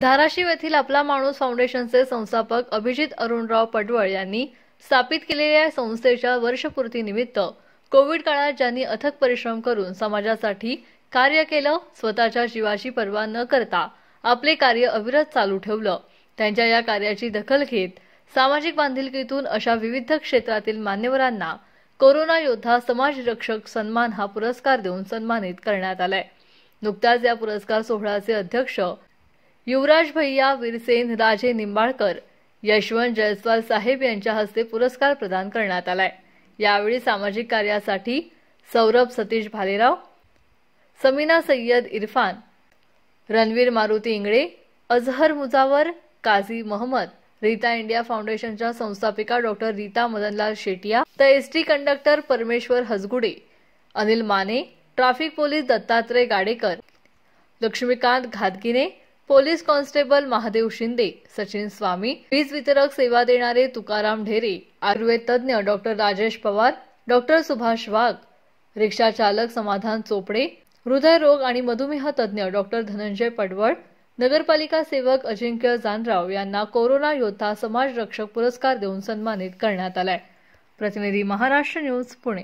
धाराशिव येथील आपला माणूस फाउंडेशनचे संस्थापक अभिजित अरुणराव पडवळ यांनी स्थापित केलेल्या या संस्थेच्या वर्षपूर्तीनिमित्त कोविड काळात ज्यांनी अथक परिश्रम करून समाजासाठी कार्य केलं, स्वतःच्या जीवाची पर्वा न करता आपले कार्य अविरत चालू ठेवलं, त्यांच्या या कार्याची दखल घेत सामाजिक बांधिलकीतून अशा विविध क्षेत्रातील मान्यवरांना कोरोना योद्धा समाजरक्षक सन्मान हा पुरस्कार देऊन सन्मानित करण्यात आलाय। नुकताच या पुरस्कार सोहळ्याचे अध्यक्ष युवराज भैया वीरसेन राजे निंबाळकर यशवंत जयस्वाल साहेब यांच्या हस्ते पुरस्कार प्रदान करण्यात आलाय। यावेळी सामाजिक कार्यासाठी सौरभ सतीश भालेराव, समीना सय्यद इरफान, रणवीर मारुती इंगळे, अजहर मुजावर, काझी मोहम्मद, रीता इंडिया फाउंडेशनच्या संस्थापिका डॉक्टर रीता मदनलाल शेटिया, तर S T conductor Parmeshwar Hasgude, Anil Mane, traffic police Dattatray Gadekar, Laxmikant Ghatgine, police constable Mahadev Shinde, Sachin Swami, वीज वितरक सेवा देणारे तुकाराम ढेरे, आयुर्वेद तज्ञ doctor Rajesh Pawar, doctor Subhash Wagh, rickshaw चालक समाधान चोपडे, हृदयरोग आणि मधुमेह तज्ञ डॉक्टर धनंजय पडवळ, नगरपालिका सेवक अजिंक्य जानराव यांना कोरोना योद्धा समाजरक्षक पुरस्कार देऊन सन्मानित करण्यात आलाय। प्रतिनिधी महाराष्ट्र न्यूज पुणे।